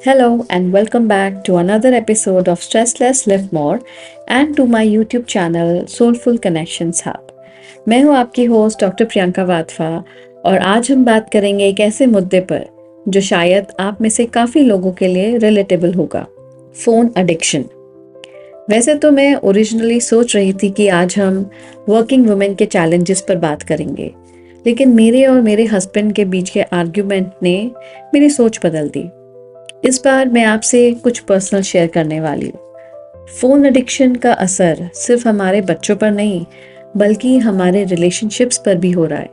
Hello and welcome back to another episode of Stress Less Live More and to my YouTube channel Soulful Connections Hub. मैं हूं आपकी host doctor Priyanka Wadhwa और आज हम बात करेंगे एक ऐसे मुद्दे पर जो शायद आप में से काफ़ी लोगों के लिए रिलेटेबल होगा, फ़ोन एडिक्शन। वैसे तो मैं ओरिजिनली सोच रही थी कि आज हम वर्किंग वुमेन के चैलेंजेस पर बात करेंगे, लेकिन मेरे और मेरे हस्बैंड के बीच के आर्ग्यूमेंट ने मेरी सोच बदल दी। इस बार मैं आपसे कुछ पर्सनल शेयर करने वाली हूँ। फ़ोन एडिक्शन का असर सिर्फ हमारे बच्चों पर नहीं, बल्कि हमारे रिलेशनशिप्स पर भी हो रहा है।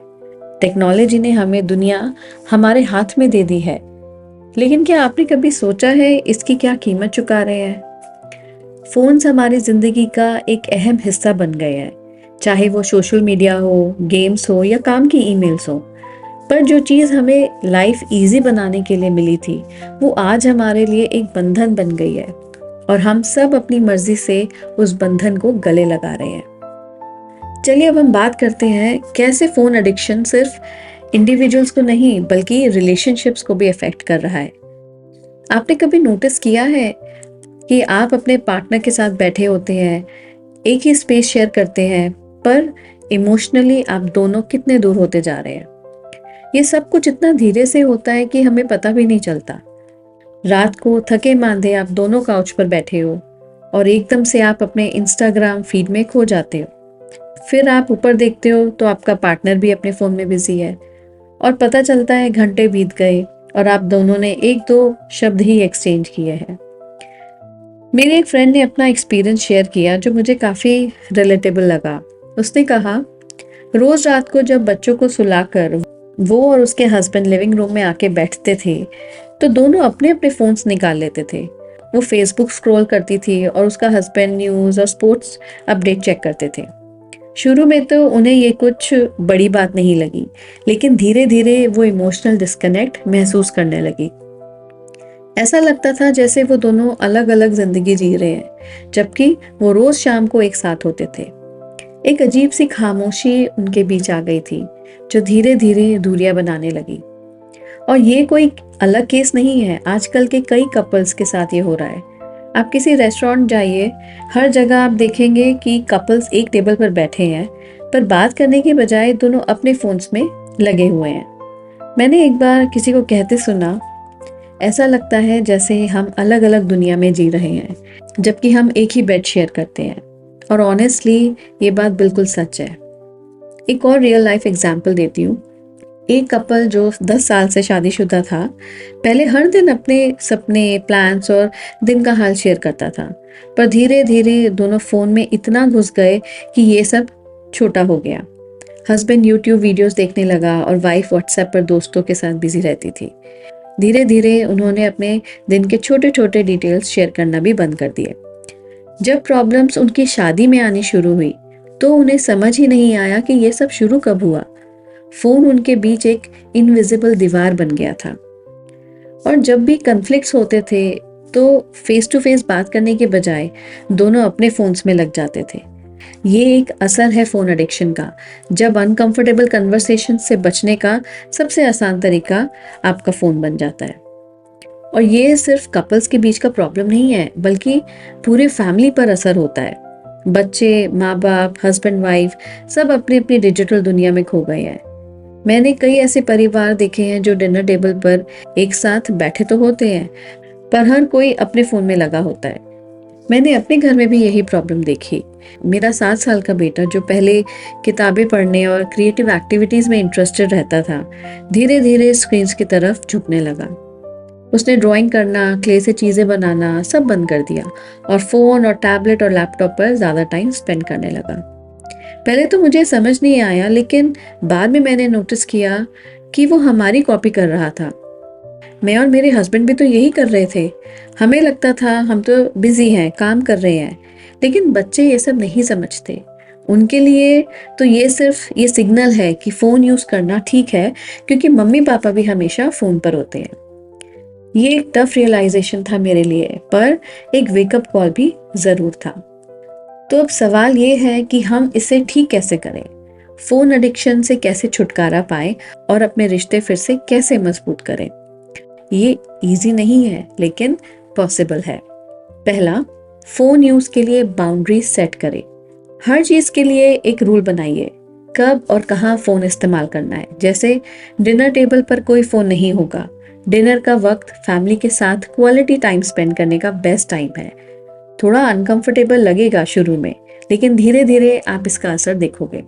टेक्नोलॉजी ने हमें दुनिया हमारे हाथ में दे दी है, लेकिन क्या आपने कभी सोचा है इसकी क्या कीमत चुका रहे हैं? फ़ोन्स हमारी ज़िंदगी का एक अहम हिस्सा बन गए हैं, चाहे वो सोशल मीडिया हो, गेम्स हो या काम की ईमेल्स हो। पर जो चीज़ हमें लाइफ इजी बनाने के लिए मिली थी, वो आज हमारे लिए एक बंधन बन गई है और हम सब अपनी मर्जी से उस बंधन को गले लगा रहे हैं। चलिए अब हम बात करते हैं कैसे फ़ोन एडिक्शन सिर्फ इंडिविजुअल्स को नहीं बल्कि रिलेशनशिप्स को भी अफेक्ट कर रहा है। आपने कभी नोटिस किया है कि आप अपने पार्टनर के साथ बैठे होते हैं, एक ही स्पेस शेयर करते हैं, पर इमोशनली आप दोनों कितने दूर होते जा रहे हैं? ये सब कुछ इतना धीरे से होता है कि हमें पता भी नहीं चलता। रात को थके मांदे आप दोनों काउच पर बैठे हो और एकदम से आप अपने इंस्टाग्राम फीड में खो जाते हो। फिर आप ऊपर देखते हो तो आपका पार्टनर भी अपने फ़ोन में बिजी है और पता चलता है घंटे बीत गए और आप दोनों ने एक दो शब्द ही एक्सचेंज किए हैं। मेरे एक फ्रेंड ने अपना एक्सपीरियंस शेयर किया जो मुझे काफ़ी रिलेटेबल लगा। उसने कहा, रोज़ रात को जब बच्चों को सुलाकर वो और उसके हस्बैंड लिविंग रूम में आके बैठते थे तो दोनों अपने अपने फ़ोन्स निकाल लेते थे। वो फेसबुक स्क्रॉल करती थी और उसका हस्बैंड न्यूज़ और स्पोर्ट्स अपडेट चेक करते थे। शुरू में तो उन्हें ये कुछ बड़ी बात नहीं लगी, लेकिन धीरे धीरे वो इमोशनल डिस्कनेक्ट महसूस करने लगी। ऐसा लगता था जैसे वो दोनों अलग अलग जिंदगी जी रहे हैं, जबकि वो रोज़ शाम को एक साथ होते थे। एक अजीब सी खामोशी उनके बीच आ गई थी जो धीरे धीरे दूरियां बनाने लगी। और ये कोई अलग केस नहीं है, आजकल के कई कपल्स के साथ ये हो रहा है। आप किसी रेस्टोरेंट जाइए, हर जगह आप देखेंगे कि कपल्स एक टेबल पर बैठे हैं, पर बात करने के बजाय दोनों अपने फोन्स में लगे हुए हैं। मैंने एक बार किसी को कहते सुना, ऐसा लगता है जैसे हम अलग अलग दुनिया में जी रहे हैं, जबकि हम एक ही बेड शेयर करते हैं। और ऑनेस्टली ये बात बिल्कुल सच है। एक और रियल लाइफ एग्जाम्पल देती हूँ। एक कपल जो 10 साल से शादीशुदा था, पहले हर दिन अपने सपने, प्लान्स और दिन का हाल शेयर करता था, पर धीरे धीरे दोनों फ़ोन में इतना घुस गए कि ये सब छोटा हो गया। हस्बैंड यूट्यूब वीडियोस देखने लगा और वाइफ व्हाट्सएप पर दोस्तों के साथ बिजी रहती थी। धीरे धीरे उन्होंने अपने दिन के छोटे छोटे डिटेल्स शेयर करना भी बंद कर दिए। जब प्रॉब्लम्स उनकी शादी में आनी शुरू हुई तो उन्हें समझ ही नहीं आया कि ये सब शुरू कब हुआ। फोन उनके बीच एक इनविजिबल दीवार बन गया था और जब भी कन्फ्लिक्ट्स होते थे तो फेस टू फेस बात करने के बजाय दोनों अपने फोन्स में लग जाते थे। ये एक असर है फोन एडिक्शन का, जब अनकंफर्टेबल कन्वर्सेशन से बचने का सबसे आसान तरीका आपका फोन बन जाता है। और ये सिर्फ कपल्स के बीच का प्रॉब्लम नहीं है, बल्कि पूरे फैमिली पर असर होता है। बच्चे, माँ बाप, हस्बैंड वाइफ सब अपनी अपनी डिजिटल दुनिया में खो गए हैं। मैंने कई ऐसे परिवार देखे हैं जो डिनर टेबल पर एक साथ बैठे तो होते हैं, पर हर कोई अपने फोन में लगा होता है। मैंने अपने घर में भी यही प्रॉब्लम देखी। मेरा 7 साल का बेटा जो पहले किताबें पढ़ने और क्रिएटिव एक्टिविटीज में इंटरेस्टेड रहता था, धीरे धीरे स्क्रीन्स की तरफ झुकने लगा। उसने ड्राइंग करना, क्ले से चीज़ें बनाना सब बंद कर दिया और फ़ोन और टैबलेट और लैपटॉप पर ज़्यादा टाइम स्पेंड करने लगा। पहले तो मुझे समझ नहीं आया, लेकिन बाद में मैंने नोटिस किया कि वो हमारी कॉपी कर रहा था। मैं और मेरे हस्बैंड भी तो यही कर रहे थे। हमें लगता था हम तो बिजी हैं, काम कर रहे हैं, लेकिन बच्चे ये सब नहीं समझते। उनके लिए तो ये सिर्फ ये सिग्नल है कि फ़ोन यूज़ करना ठीक है, क्योंकि मम्मी पापा भी हमेशा फ़ोन पर होते हैं। ये एक टफ रियलाइजेशन था मेरे लिए, पर एक वेकअप कॉल भी ज़रूर था। तो अब सवाल ये है कि हम इसे ठीक कैसे करें। फोन एडिक्शन से कैसे छुटकारा पाएं और अपने रिश्ते फिर से कैसे मजबूत करें। ये इजी नहीं है लेकिन पॉसिबल है। पहला, फोन यूज के लिए बाउंड्रीज सेट करें। हर चीज के लिए एक रूल बनाइए, कब और कहाँ फोन इस्तेमाल करना है। जैसे डिनर टेबल पर कोई फोन नहीं होगा। डिनर का वक्त फैमिली के साथ क्वालिटी टाइम स्पेंड करने का बेस्ट टाइम है। थोड़ा अनकंफर्टेबल लगेगा शुरू में, लेकिन धीरे धीरे आप इसका असर देखोगे।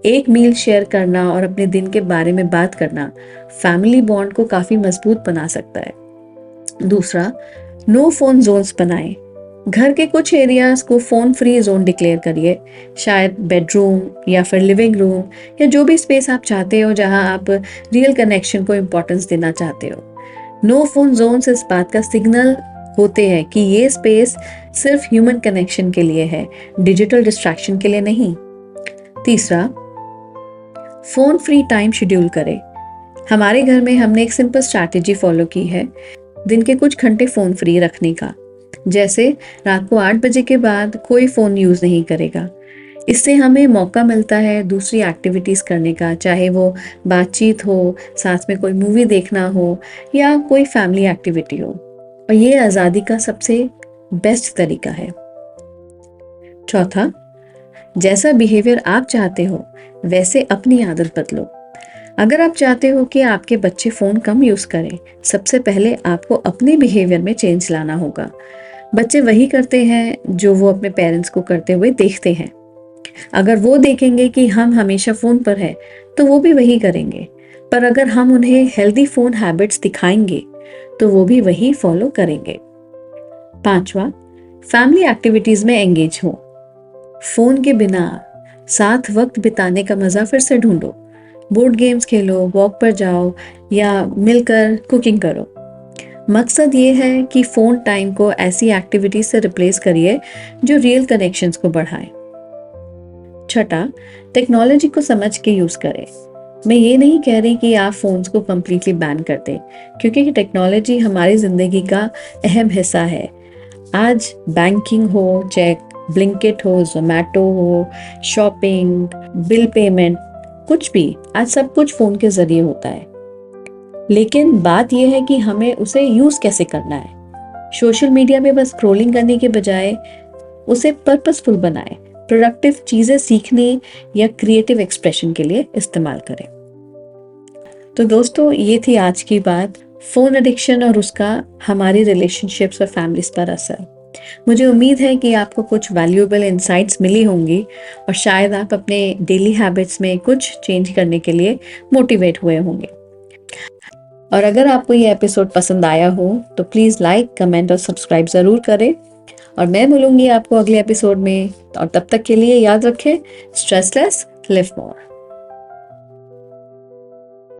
एक मील शेयर करना और अपने दिन के बारे में बात करना फैमिली बॉन्ड को काफी मजबूत बना सकता है। दूसरा, नो फोन जोन्स बनाएं। घर के कुछ एरियाज को फोन फ्री जोन डिक्लेयर करिए, शायद बेडरूम या फिर लिविंग रूम या जो भी स्पेस आप चाहते हो जहां आप रियल कनेक्शन को इम्पोर्टेंस देना चाहते हो। नो फोन जोन्स इस बात का सिग्नल होते हैं कि ये स्पेस सिर्फ ह्यूमन कनेक्शन के लिए है, डिजिटल डिस्ट्रैक्शन के लिए नहीं। तीसरा, फोन फ्री टाइम शेड्यूल करें। हमारे घर में हमने एक सिंपल स्ट्रैटेजी फॉलो की है, दिन के कुछ घंटे फोन फ्री रखने का। जैसे रात को 8 बजे के बाद कोई फोन यूज नहीं करेगा। इससे हमें मौका मिलता है दूसरी एक्टिविटीज करने का, चाहे वो बातचीत हो, साथ में कोई मूवी देखना हो या कोई फैमिली एक्टिविटी हो। और ये आज़ादी का सबसे बेस्ट तरीका है। चौथा, जैसा बिहेवियर आप चाहते हो वैसे अपनी आदत बदलो। अगर आप चाहते हो कि आपके बच्चे फोन कम यूज करें, सबसे पहले आपको अपने बिहेवियर में चेंज लाना होगा। बच्चे वही करते हैं जो वो अपने पेरेंट्स को करते हुए देखते हैं। अगर वो देखेंगे कि हम हमेशा फोन पर हैं, तो वो भी वही करेंगे। पर अगर हम उन्हें हेल्दी फोन हैबिट्स दिखाएंगे, तो वो भी वही फॉलो करेंगे। पांचवा, फैमिली एक्टिविटीज में एंगेज हो। फोन के बिना साथ वक्त बिताने का मजा फिर से ढूंढो। बोर्ड गेम्स खेलो, वॉक पर जाओ या मिलकर कुकिंग करो। मकसद ये है कि फोन टाइम को ऐसी एक्टिविटीज से रिप्लेस करिए जो रियल कनेक्शंस को बढ़ाए। छठा, टेक्नोलॉजी को समझ के यूज करें। मैं ये नहीं कह रही कि आप फोन्स को कम्प्लीटली बैन कर दें, क्योंकि टेक्नोलॉजी हमारी जिंदगी का अहम हिस्सा है। आज बैंकिंग हो, चेक, ब्लिंकिट हो, जोमैटो हो, शॉपिंग, बिल पेमेंट, कुछ भी, आज सब कुछ फोन के जरिए होता है। लेकिन बात यह है कि हमें उसे यूज कैसे करना है। सोशल मीडिया में बस स्क्रॉलिंग करने के बजाय उसे पर्पसफुल बनाएं, प्रोडक्टिव चीजें सीखने या क्रिएटिव एक्सप्रेशन के लिए इस्तेमाल करें। तो दोस्तों, ये थी आज की बात, फोन एडिक्शन और उसका हमारी रिलेशनशिप्स और फैमिलीज पर असर। मुझे उम्मीद है कि आपको कुछ वैल्यूएबल इंसाइट्स मिली होंगी और शायद आप अपने डेली हैबिट्स में कुछ चेंज करने के लिए मोटिवेट हुए होंगे। और अगर आपको ये एपिसोड पसंद आया हो तो प्लीज़ लाइक, कमेंट और सब्सक्राइब ज़रूर करें। और मैं मिलूंगी आपको अगले एपिसोड में, और तब तक के लिए याद रखें, स्ट्रेसलेस लिव मोर।